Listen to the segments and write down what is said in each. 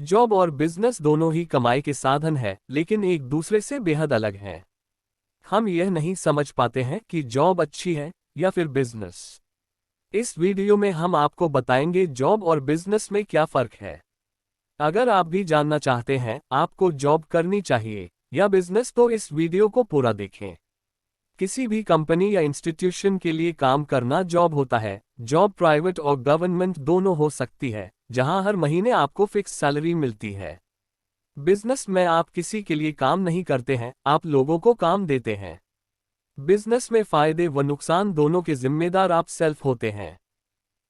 Job और business दोनों ही कमाई के साधन है, लेकिन एक दूसरे से बेहद अलग हैं। हम यह नहीं समझ पाते हैं कि जॉब अच्छी है या फिर बिजनेस। इस वीडियो में हम आपको बताएंगे जॉब और बिजनेस में क्या फर्क है। अगर आप भी जानना चाहते हैं आपको जॉब करनी चाहिए या बिजनेस, तो इस वीडियो को पूरा देखें। किसी भी कंपनी या इंस्टीट्यूशन के लिए काम करना जॉब होता है। जॉब प्राइवेट और गवर्नमेंट दोनों हो सकती है, जहां हर महीने आपको फिक्स सैलरी मिलती है। बिजनेस में आप किसी के लिए काम नहीं करते हैं, आप लोगों को काम देते हैं। बिजनेस में फायदे व नुकसान दोनों के जिम्मेदार आप सेल्फ होते हैं।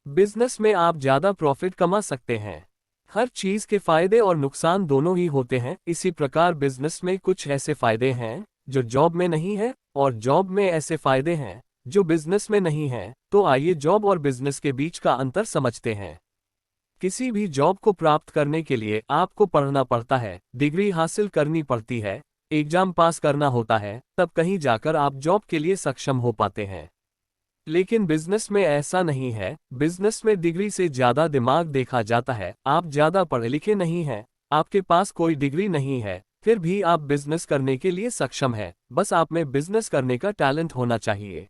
बिजनेस में आप ज्यादा प्रॉफिट कमा सकते हैं। हर चीज के फायदे और नुकसान दोनों ही होते हैं। इसी प्रकार बिजनेस में कुछ ऐसे फायदे हैं जो जॉब में नहीं है, और जॉब में ऐसे फायदे हैं जो बिजनेस में नहीं है। तो आइए जॉब और बिजनेस के बीच का अंतर समझते हैं। किसी भी जॉब को प्राप्त करने के लिए आपको पढ़ना पड़ता है, डिग्री हासिल करनी पड़ती है, एग्जाम पास करना होता है, तब कहीं जाकर आप जॉब के लिए सक्षम हो पाते हैं। लेकिन बिजनेस में ऐसा नहीं है। बिजनेस में डिग्री से ज्यादा दिमाग देखा जाता है। आप ज्यादा पढ़े लिखे नहीं हैं, आपके पास कोई डिग्री नहीं है, फिर भी आप बिजनेस करने के लिए सक्षम हैं। बस आप में बिजनेस करने का टैलेंट होना चाहिए।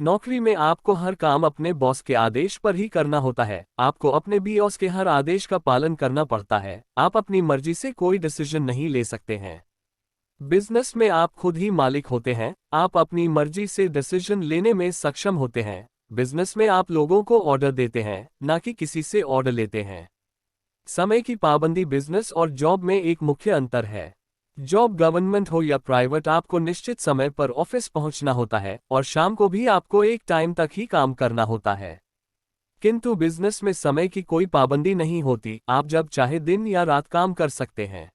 नौकरी में आपको हर काम अपने बॉस के आदेश पर ही करना होता है। आपको अपने बॉस के हर आदेश का पालन करना पड़ता है। आप अपनी मर्जी से कोई डिसीजन नहीं ले सकते हैं। बिजनेस में आप खुद ही मालिक होते हैं, आप अपनी मर्जी से डिसीजन लेने में सक्षम होते हैं। बिजनेस में आप लोगों को ऑर्डर देते हैं, ना कि किसी से ऑर्डर लेते हैं। समय की पाबंदी बिजनेस और जॉब में एक मुख्य अंतर है। जॉब गवर्नमेंट हो या प्राइवेट, आपको निश्चित समय पर ऑफिस पहुंचना होता है और शाम को भी आपको एक टाइम तक ही काम करना होता है। किंतु बिजनेस में समय की कोई पाबंदी नहीं होती, आप जब चाहे दिन या रात काम कर सकते हैं।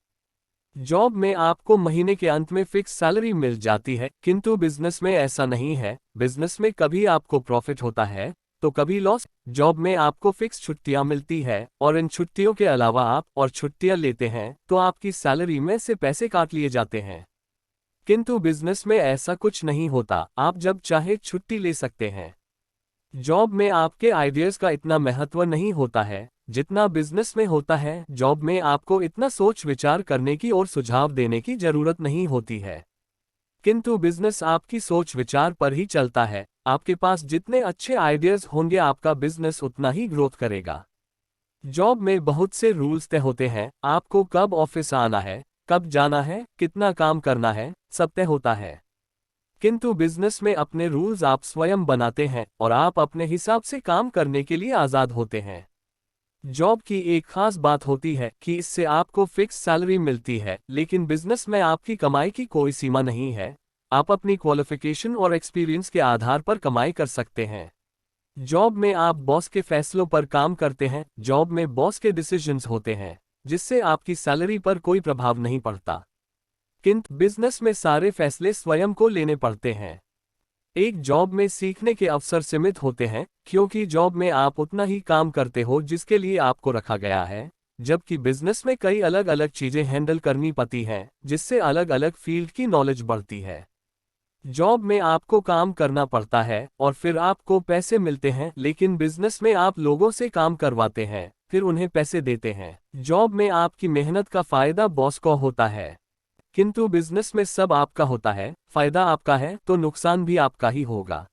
जॉब में आपको महीने के अंत में फिक्स सैलरी मिल जाती है, किंतु बिजनेस में ऐसा नहीं है। बिजनेस में कभी आपको प्रॉफिट होता है तो कभी लॉस। जॉब में आपको फिक्स छुट्टियां मिलती है, और इन छुट्टियों के अलावा आप और छुट्टियां लेते हैं तो आपकी सैलरी में से पैसे काट लिए जाते हैं। किंतु बिजनेस में ऐसा कुछ नहीं होता, आप जब चाहे छुट्टी ले सकते हैं। जॉब में आपके आइडियाज का इतना महत्व नहीं होता है जितना बिजनेस में होता है। जॉब में आपको इतना सोच विचार करने की और सुझाव देने की जरूरत नहीं होती है, किंतु बिजनेस आपकी सोच विचार पर ही चलता है। आपके पास जितने अच्छे आइडियाज होंगे, आपका बिजनेस उतना ही ग्रोथ करेगा। जॉब में बहुत से रूल्स तय होते हैं, आपको कब ऑफिस आना है, कब जाना है, कितना काम करना है, सब तय होता है। किंतु बिजनेस में अपने रूल्स आप स्वयं बनाते हैं और आप अपने हिसाब से काम करने के लिए आज़ाद होते हैं। जॉब की एक खास बात होती है कि इससे आपको फिक्स सैलरी मिलती है, लेकिन बिजनेस में आपकी कमाई की कोई सीमा नहीं है। आप अपनी क्वालिफिकेशन और एक्सपीरियंस के आधार पर कमाई कर सकते हैं। जॉब में आप बॉस के फैसलों पर काम करते हैं। जॉब में बॉस के डिसीजंस होते हैं, जिससे आपकी सैलरी पर कोई प्रभाव नहीं पड़ता। किंतु बिजनेस में सारे फैसले स्वयं को लेने पड़ते हैं। एक जॉब में सीखने के अवसर सीमित होते हैं, क्योंकि जॉब में आप उतना ही काम करते हो जिसके लिए आपको रखा गया है, जबकि बिजनेस में कई अलग अलग चीजें हैंडल करनी पड़ती हैं, जिससे अलग अलग फील्ड की नॉलेज बढ़ती है। जॉब में आपको काम करना पड़ता है और फिर आपको पैसे मिलते हैं, लेकिन बिजनेस में आप लोगों से काम करवाते हैं, फिर उन्हें पैसे देते हैं। जॉब में आपकी मेहनत का फायदा बॉस को होता है, किंतु बिजनेस में सब आपका होता है। फायदा आपका है तो नुकसान भी आपका ही होगा।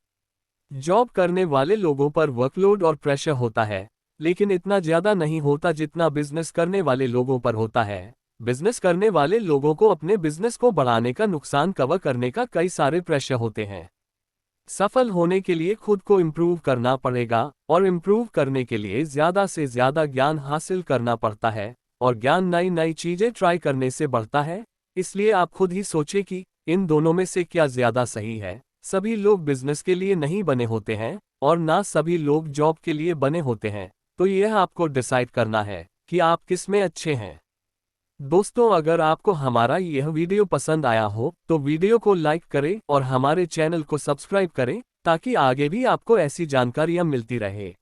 जॉब करने वाले लोगों पर वर्कलोड और प्रेशर होता है, लेकिन इतना ज्यादा नहीं होता जितना बिजनेस करने वाले लोगों पर होता है। बिजनेस करने वाले लोगों को अपने बिजनेस को बढ़ाने का, नुकसान कवर करने का कई सारे प्रेशर होते हैं। सफल होने के लिए खुद को इम्प्रूव करना पड़ेगा, और इम्प्रूव करने के लिए ज्यादा से ज्यादा ज्ञान हासिल करना पड़ता है, और ज्ञान नई नई चीजें ट्राई करने से बढ़ता है। इसलिए आप खुद ही सोचें कि इन दोनों में से क्या ज्यादा सही है। सभी लोग बिजनेस के लिए नहीं बने होते हैं, और ना सभी लोग जॉब के लिए बने होते हैं। तो यह आपको डिसाइड करना है कि आप किस में अच्छे हैं। दोस्तों, अगर आपको हमारा यह वीडियो पसंद आया हो तो वीडियो को लाइक करें और हमारे चैनल को सब्सक्राइब करें, ताकि आगे भी आपको ऐसी जानकारियां मिलती रहे।